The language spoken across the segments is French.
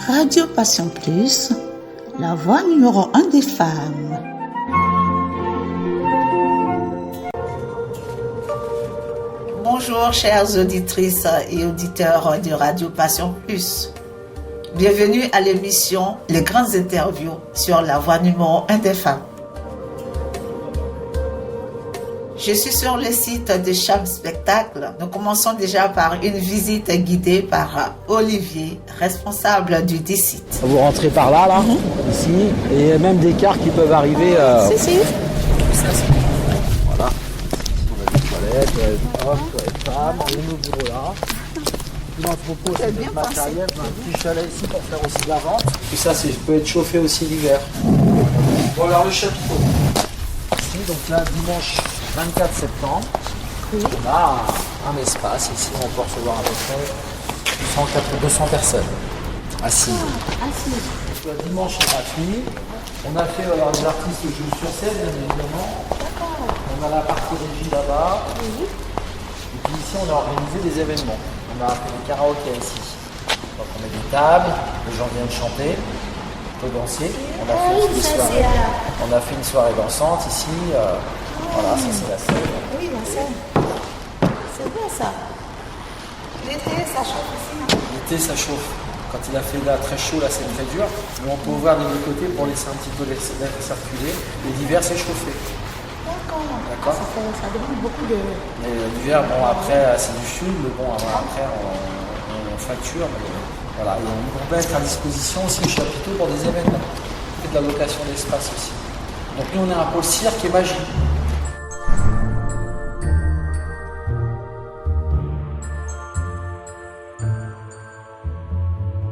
Radio Passion Plus, la voix numéro 1 des femmes. Bonjour chères auditrices et auditeurs de Radio Passion Plus. Bienvenue à l'émission Les grandes interviews sur la voix numéro 1 des femmes. Je suis sur le site de Cham Spectacle. Nous commençons déjà par une visite guidée par Olivier, responsable du dit site. Vous rentrez par là, ici, et il y a même des cars qui peuvent arriver. Si. Voilà. On a des toilettes, toilettes femmes, on ouvre là. Tout l'entrepôt, c'est du matériel, on a un petit chalet ici pour faire aussi de la vente. Tout ça, peut être chauffé aussi l'hiver. Bon, alors le chapiteau. Ici, donc là, dimanche 24 septembre, on a un espace. Ici, on peut recevoir à peu près 200 personnes assises. Le dimanche est gratuit. On a fait des artistes jouent sur scène, bien évidemment. On a la partie régie là-bas. Et puis ici, on a organisé des événements. On a fait des karaokés ici. Donc on met des tables, les gens viennent chanter, on peut danser. On a fait aussi des soirées. On a fait une soirée dansante ici. Voilà, ça c'est la scène. Oui, la scène. C'est bien ça. L'été, ça chauffe aussi, non? L'été, ça chauffe. Quand il a fait là très chaud, là c'est très dur. Mais on peut ouvrir des deux côtés pour laisser un petit peu l'air circuler. Et l'hiver, c'est chauffé. D'accord. Ça demande beaucoup de... Mais l'hiver, bon, après, c'est du sud, mais bon, après, on facture. Mais voilà, et on peut mettre à disposition aussi le chapiteau pour des événements. On fait de la location d'espace aussi. Donc nous, on est un pôle cirque et magie.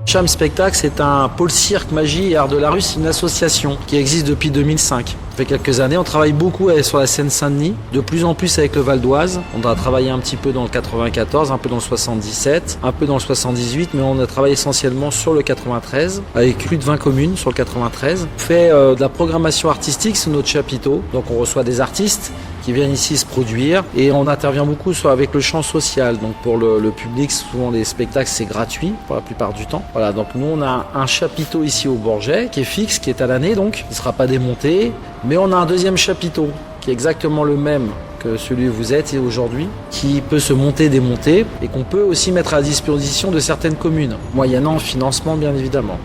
Cham Spectacle, c'est un pôle cirque, magie et art de la rue. C'est une association qui existe depuis 2005. Ça fait quelques années, on travaille beaucoup sur la Seine-Saint-Denis, de plus en plus avec le Val d'Oise. On a travaillé un petit peu dans le 94, un peu dans le 77, un peu dans le 78, mais on a travaillé essentiellement sur le 93, avec plus de 20 communes sur le 93. On fait de la programmation artistique sur notre chapiteau, donc on reçoit des artistes qui viennent ici se produire et on intervient beaucoup avec le champ social. Donc pour le public, souvent les spectacles c'est gratuit pour la plupart du temps. Voilà, donc nous on a un chapiteau ici au Bourget qui est fixe, qui est à l'année donc, qui ne sera pas démonté, mais on a un deuxième chapiteau qui est exactement le même que celui où vous êtes aujourd'hui, qui peut se monter, démonter et qu'on peut aussi mettre à disposition de certaines communes, moyennant financement bien évidemment.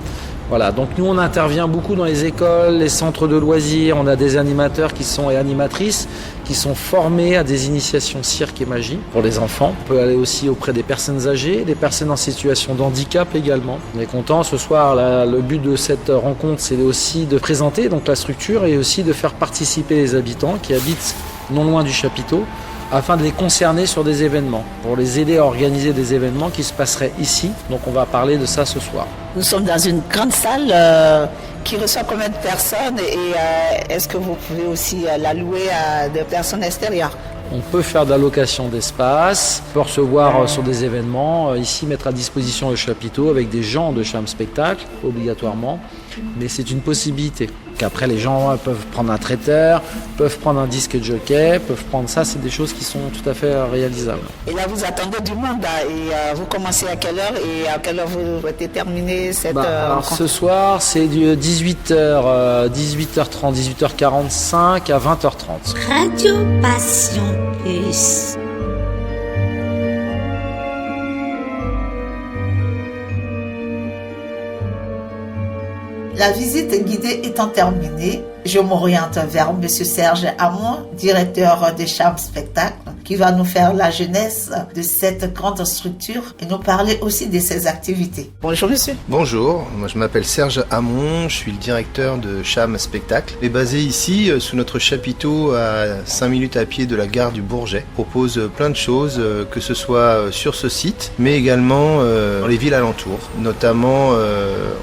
Voilà, donc nous on intervient beaucoup dans les écoles, les centres de loisirs, on a des animateurs et animatrices qui sont formés à des initiations cirque et magie pour les enfants. On peut aller aussi auprès des personnes âgées, des personnes en situation de handicap également. On est content ce soir, le but de cette rencontre c'est aussi de présenter donc la structure et aussi de faire participer les habitants qui habitent non loin du chapiteau, afin de les concerner sur des événements, pour les aider à organiser des événements qui se passeraient ici. Donc on va parler de ça ce soir. Nous sommes dans une grande salle qui reçoit combien de personnes et est-ce que vous pouvez aussi la louer à des personnes extérieures? On peut faire de la location d'espace, on peut recevoir sur des événements, ici mettre à disposition le chapiteau avec des gens de Cham Spectacle, obligatoirement, mais c'est une possibilité. Qu'après les gens peuvent prendre un traiteur, peuvent prendre un disque jockey, peuvent prendre ça, c'est des choses qui sont tout à fait réalisables. Et là vous attendez du monde et vous commencez à quelle heure et à quelle heure vous souhaitez terminer cette rencontre? Ce soir c'est du 18h, 18h30, 18h45 à 20h30. Radio Passion Plus. La visite guidée étant terminée, je m'oriente vers M. Serge Hamon, directeur de Cham Spectacle, qui va nous faire la jeunesse de cette grande structure et nous parler aussi de ses activités. Bonjour monsieur. Bonjour, moi je m'appelle Serge Hamon, je suis le directeur de Cham Spectacle. On est basé ici sous notre chapiteau à 5 minutes à pied de la gare du Bourget. On propose plein de choses, que ce soit sur ce site, mais également dans les villes alentours. Notamment,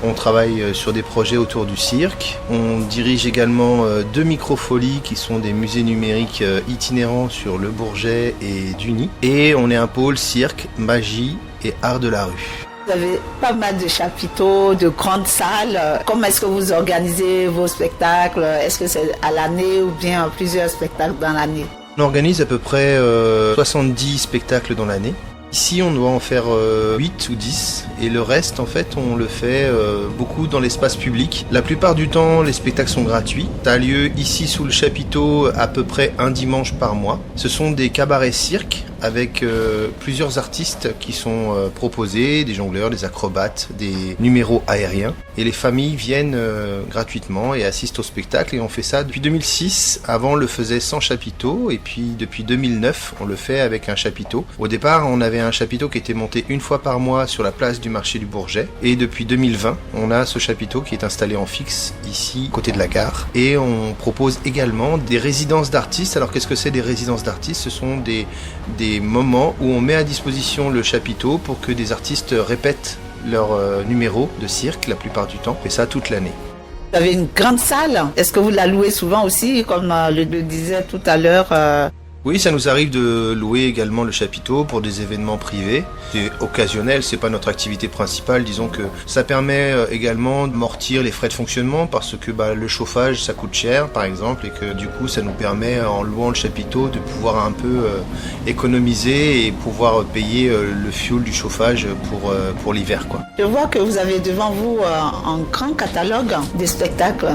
on travaille sur des projets autour du cirque. On dirige également 2 microfolies qui sont des musées numériques itinérants sur le Bourget et Duny. Et on est un pôle cirque, magie et art de la rue. Vous avez pas mal de chapiteaux, de grandes salles. Comment est-ce que vous organisez vos spectacles? Est-ce que c'est à l'année ou bien plusieurs spectacles dans l'année? On organise à peu près 70 spectacles dans l'année. Ici, on doit en faire 8 ou 10 et le reste, en fait, on le fait beaucoup dans l'espace public. La plupart du temps, les spectacles sont gratuits. Ça a lieu ici sous le chapiteau à peu près un dimanche par mois. Ce sont des cabarets cirques avec plusieurs artistes qui sont proposés, des jongleurs, des acrobates, des numéros aériens. Et les familles viennent gratuitement et assistent au spectacle. Et on fait ça depuis 2006. Avant, on le faisait sans chapiteau. Et puis, depuis 2009, on le fait avec un chapiteau. Au départ, on avait un chapiteau qui était monté une fois par mois sur la place du marché du Bourget. Et depuis 2020, on a ce chapiteau qui est installé en fixe ici, côté de la gare. Et on propose également des résidences d'artistes. Alors, qu'est-ce que c'est des résidences d'artistes? Ce sont des moments où on met à disposition le chapiteau pour que des artistes répètent leur numéro de cirque la plupart du temps, et ça toute l'année. Vous avez une grande salle. Est-ce que vous la louez souvent aussi, comme le disait tout à l'heure Oui, ça nous arrive de louer également le chapiteau pour des événements privés. C'est occasionnel, c'est pas notre activité principale. Disons que ça permet également d'amortir les frais de fonctionnement parce que le chauffage ça coûte cher par exemple et que du coup ça nous permet en louant le chapiteau de pouvoir un peu économiser et pouvoir payer le fioul du chauffage pour l'hiver, quoi. Je vois que vous avez devant vous un grand catalogue des spectacles.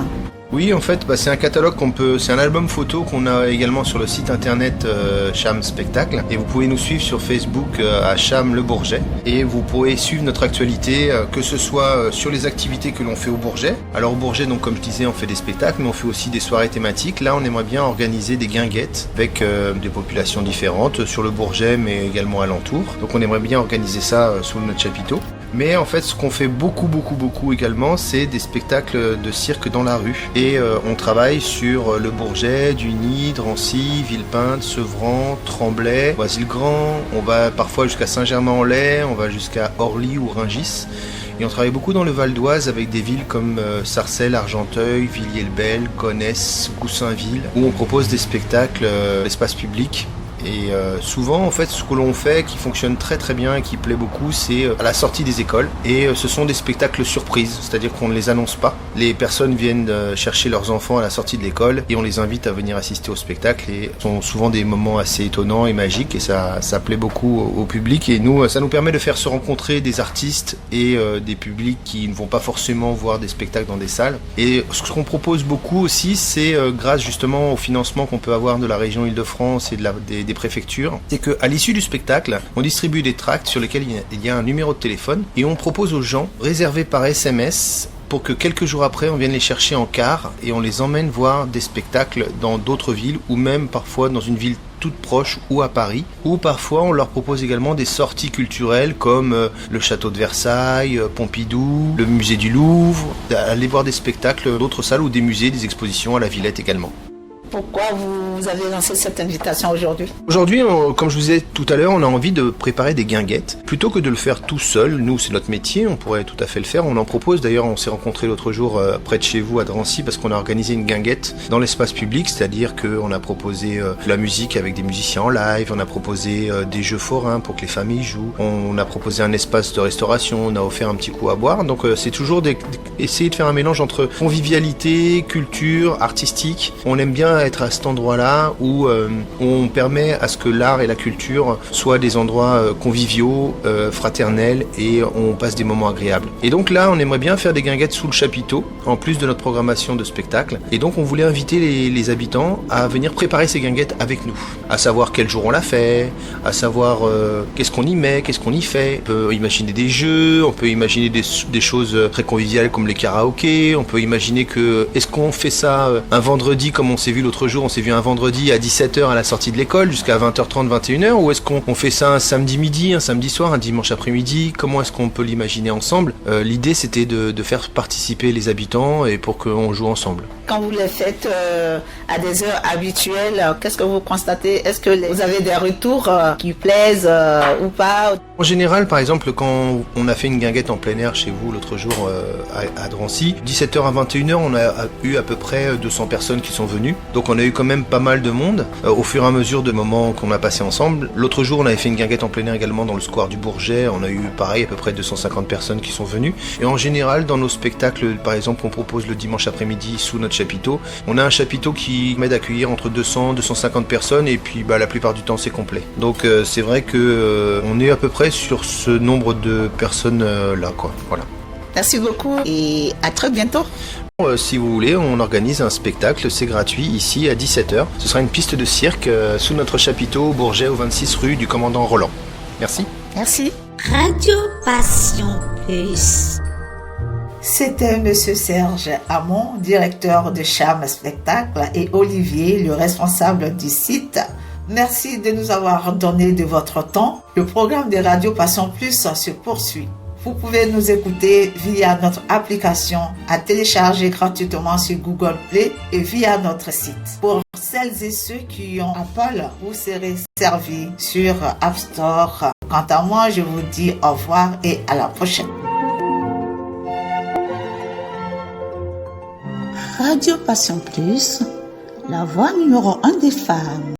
Oui, en fait, c'est un catalogue c'est un album photo qu'on a également sur le site internet Cham Spectacle. Et vous pouvez nous suivre sur Facebook à Cham le Bourget. Et vous pourrez suivre notre actualité, que ce soit sur les activités que l'on fait au Bourget. Alors au Bourget, donc comme je disais, on fait des spectacles, mais on fait aussi des soirées thématiques. Là, on aimerait bien organiser des guinguettes avec des populations différentes sur le Bourget, mais également alentour. Donc on aimerait bien organiser ça sous notre chapiteau. Mais en fait, ce qu'on fait beaucoup également, c'est des spectacles de cirque dans la rue. Et on travaille sur le Bourget, Duny, Drancy, Villepinte, Sevran, Tremblay, Noisy-le-Grand. On va parfois jusqu'à Saint-Germain-en-Laye, on va jusqu'à Orly ou Rungis. Et on travaille beaucoup dans le Val d'Oise avec des villes comme Sarcelles, Argenteuil, Villiers-le-Bel, Gonesse, Goussainville, où on propose des spectacles d'espace public. Et souvent, en fait, ce que l'on fait, qui fonctionne très très bien et qui plaît beaucoup, c'est à la sortie des écoles. Et ce sont des spectacles surprises, c'est-à-dire qu'on ne les annonce pas. Les personnes viennent chercher leurs enfants à la sortie de l'école et on les invite à venir assister au spectacle. Et ce sont souvent des moments assez étonnants et magiques et ça plaît beaucoup au public. Et nous, ça nous permet de faire se rencontrer des artistes et des publics qui ne vont pas forcément voir des spectacles dans des salles. Et ce qu'on propose beaucoup aussi, c'est grâce justement au financement qu'on peut avoir de la région Île-de-France et des préfectures, c'est qu'à l'issue du spectacle, on distribue des tracts sur lesquels il y a un numéro de téléphone et on propose aux gens, réservés par SMS, pour que quelques jours après, on vienne les chercher en car et on les emmène voir des spectacles dans d'autres villes ou même parfois dans une ville toute proche ou à Paris, ou parfois on leur propose également des sorties culturelles comme le château de Versailles, Pompidou, le musée du Louvre, aller voir des spectacles d'autres salles ou des musées, des expositions à la Villette également. Pourquoi vous avez lancé cette invitation aujourd'hui? Aujourd'hui, comme je vous disais tout à l'heure, on a envie de préparer des guinguettes. Plutôt que de le faire tout seul, nous c'est notre métier, on pourrait tout à fait le faire. On en propose, d'ailleurs on s'est rencontrés l'autre jour près de chez vous à Drancy parce qu'on a organisé une guinguette dans l'espace public, c'est-à-dire qu'on a proposé de la musique avec des musiciens en live, on a proposé des jeux forains pour que les familles jouent, on a proposé un espace de restauration, on a offert un petit coup à boire. Donc c'est toujours essayer de faire un mélange entre convivialité, culture, artistique. On aime bien être à cet endroit-là où on permet à ce que l'art et la culture soient des endroits conviviaux, fraternels et on passe des moments agréables. Et donc là, on aimerait bien faire des guinguettes sous le chapiteau, en plus de notre programmation de spectacle. Et donc on voulait inviter les habitants à venir préparer ces guinguettes avec nous. À savoir quel jour on l'a fait, à savoir qu'est-ce qu'on y met, qu'est-ce qu'on y fait. On peut imaginer des jeux, on peut imaginer des choses très conviviales comme les karaokés, on peut imaginer que est-ce qu'on fait ça un vendredi comme on s'est vu l'autre jour, on s'est vu un vendredi à 17h à la sortie de l'école jusqu'à 20h30, 21h, ou est-ce qu'on fait ça un samedi midi, un samedi soir, un dimanche après-midi? Comment est-ce qu'on peut l'imaginer ensemble? L'idée c'était de faire participer les habitants et pour qu'on joue ensemble. Quand vous les faites à des heures habituelles, qu'est-ce que vous constatez? Est-ce que vous avez des retours qui plaisent ou pas? En général, par exemple, quand on a fait une guinguette en plein air chez vous l'autre jour à Drancy, 17h à 21h, on a eu à peu près 200 personnes qui sont venues. Donc on a eu quand même pas mal de monde au fur et à mesure des moments qu'on a passé ensemble. L'autre jour, on avait fait une guinguette en plein air également dans le square du Bourget. On a eu pareil à peu près 250 personnes qui sont venues. Et en général, dans nos spectacles, par exemple, qu'on propose le dimanche après-midi sous notre chapiteau, on a un chapiteau qui met d'accueillir entre 200 et 250 personnes et puis la plupart du temps c'est complet. Donc c'est vrai que on est à peu près sur ce nombre de personnes là quoi. Voilà. Merci beaucoup et à très bientôt. Si vous voulez, on organise un spectacle, c'est gratuit ici à 17h. Ce sera une piste de cirque sous notre chapiteau au Bourget au 26 rue du Commandant Roland. Merci. Merci. Radio Passion Plus. C'était Monsieur Serge Hamon, directeur de Cham Spectacle, et Olivier, le responsable du site. Merci de nous avoir donné de votre temps. Le programme de Radio Passion Plus se poursuit. Vous pouvez nous écouter via notre application à télécharger gratuitement sur Google Play et via notre site. Pour celles et ceux qui ont Apple, vous serez servis sur App Store. Quant à moi, je vous dis au revoir et à la prochaine. Radio Passion Plus, la voix numéro 1 des femmes.